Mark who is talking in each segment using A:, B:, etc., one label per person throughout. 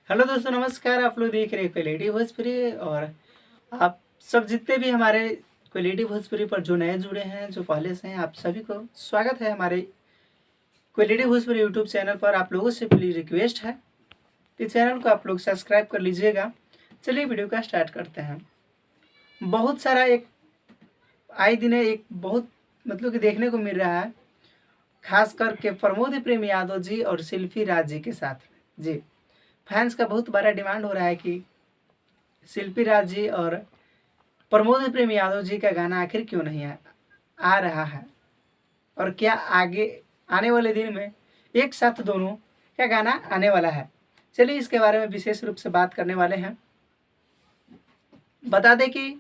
A: Hello दोस्तों, नमस्कार। आप लोग देख रहे हैं क्वालिटी भोजपुरी। और आप सब जितने भी हमारे क्वालिटी भोजपुरी पर जो नए जुड़े हैं, जो पहले से हैं, आप सभी को स्वागत है हमारे क्वालिटी भोजपुरी यूट्यूब चैनल पर। आप लोगों से प्लीज रिक्वेस्ट है कि चैनल को आप लोग सब्सक्राइब कर लीजिएगा। चलिए वीडियो का स्टार्ट करते हैं। बहुत सारा आए दिन एक बहुत मतलब कि देखने को मिल रहा है, खास करके प्रमोद प्रेम यादव जी और शिल्पी राज जी के साथ। जी, फैंस का बहुत बड़ा डिमांड हो रहा है कि शिल्पी राज जी और प्रमोद प्रेम यादव जी का गाना आखिर क्यों नहीं आ रहा है, और क्या आगे आने वाले दिन में एक साथ दोनों का गाना आने वाला है। चलिए इसके बारे में विशेष रूप से बात करने वाले हैं। बता दें कि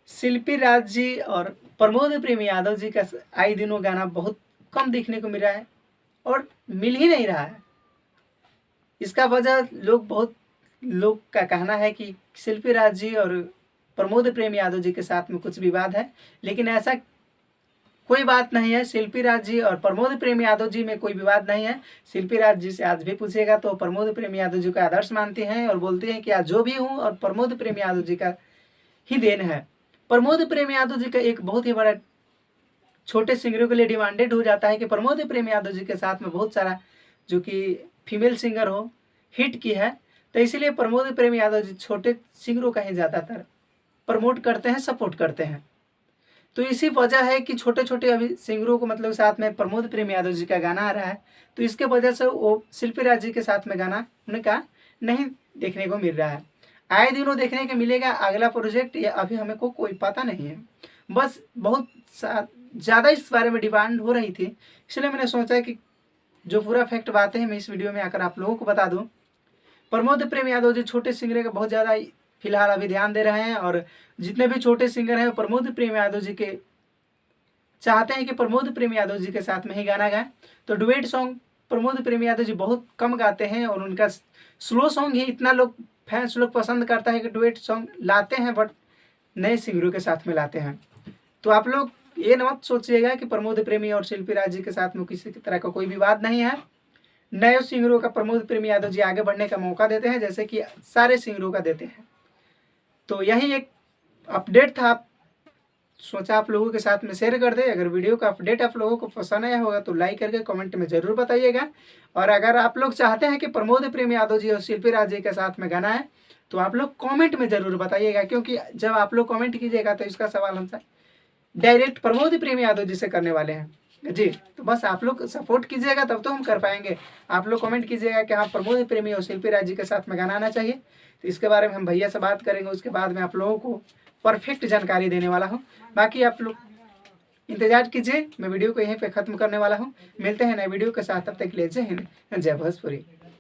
A: शिल्पी राज जी और प्रमोद प्रेम यादव जी का आए दिनों गाना बहुत कम देखने को मिल रहा है और मिल ही नहीं रहा है। इसका वजह बहुत लोग का कहना है कि शिल्पी राज जी और प्रमोद प्रेम यादव जी के साथ में कुछ विवाद है, लेकिन ऐसा कोई बात नहीं है। शिल्पी राज जी और प्रमोद प्रेम यादव जी में कोई विवाद नहीं है। शिल्पी राज जी से आज भी पूछेगा तो प्रमोद प्रेम यादव जी का आदर्श मानते हैं और बोलते हैं कि आज जो भी हूँ और प्रमोद प्रेम यादव जी का ही देन है। प्रमोद प्रेम यादव जी का एक बहुत ही बड़ा छोटे सिंगरों के लिए डिमांडेड हो जाता है कि प्रमोद प्रेम यादव जी के साथ में बहुत सारा जो कि फीमेल सिंगर हो हिट की है, तो इसीलिए प्रमोद प्रेम यादव जी छोटे सिंगरों का ही ज़्यादातर प्रमोट करते हैं, सपोर्ट करते हैं। तो इसी वजह है कि छोटे छोटे अभी सिंगरों को मतलब साथ में प्रमोद प्रेम यादव जी का गाना आ रहा है, तो इसके वजह से वो शिल्पी राज जी के साथ में गाना उनका नहीं देखने को मिल रहा है। आए दिनों देखने को मिलेगा अगला प्रोजेक्ट, या अभी हमें को कोई पता नहीं है। बस बहुत ज़्यादा इस बारे में डिमांड हो रही थी, इसलिए मैंने सोचा कि जो पूरा फैक्ट बातें हैं मैं इस वीडियो में आकर आप लोगों को बता दूं। प्रमोद प्रेम यादव जी छोटे सिंगर का बहुत ज़्यादा फिलहाल अभी ध्यान दे रहे हैं, और जितने भी छोटे सिंगर हैं प्रमोद प्रेम यादव जी के चाहते हैं कि प्रमोद प्रेम यादव जी के साथ में ही गाना गाएं। तो डुएट सॉन्ग प्रमोद प्रेम यादव जी बहुत कम गाते हैं, और उनका स्लो सॉन्ग ही इतना लोग फैंस लोग पसंद करता है कि डुएट सॉन्ग लाते हैं बट नए सिंगरों के साथ में लाते हैं। तो आप लोग ये मत सोचिएगा कि प्रमोद प्रेमी और शिल्पी राज जी के साथ में किसी तरह का कोई विवाद नहीं है। नए सिंगरों का प्रमोद प्रेम यादव जी आगे बढ़ने का मौका देते हैं, जैसे कि सारे सिंगरों का देते हैं। तो यही एक अपडेट था, सोचा आप लोगों के साथ में शेयर कर दे। अगर वीडियो का अपडेट आप लोगों को पसंद आया होगा तो लाइक करके कमेंट में ज़रूर बताइएगा। और अगर आप लोग चाहते हैं कि प्रमोद प्रेम यादव जी और शिल्पी राज जी के साथ में गाना है तो आप लोग कॉमेंट में ज़रूर बताइएगा, क्योंकि जब आप लोग कॉमेंट कीजिएगा तो इसका सवाल हमसे डायरेक्ट प्रमोद प्रेम यादव जी से करने वाले हैं जी। तो बस आप लोग सपोर्ट कीजिएगा तब तो हम कर पाएंगे। आप लोग कमेंट कीजिएगा कि हाँ प्रमोद प्रेमी और शिल्पी राज जी के साथ में गाना आना चाहिए, तो इसके बारे में हम भैया से बात करेंगे। उसके बाद में आप लोगों को परफेक्ट जानकारी देने वाला हूँ। बाकी आप लोग इंतजार कीजिए, मैं वीडियो को यहीं पे ख़त्म करने वाला हूँ। मिलते हैं नए वीडियो के साथ, तब तक के लिए जय हिंद, जय भोजपुरी।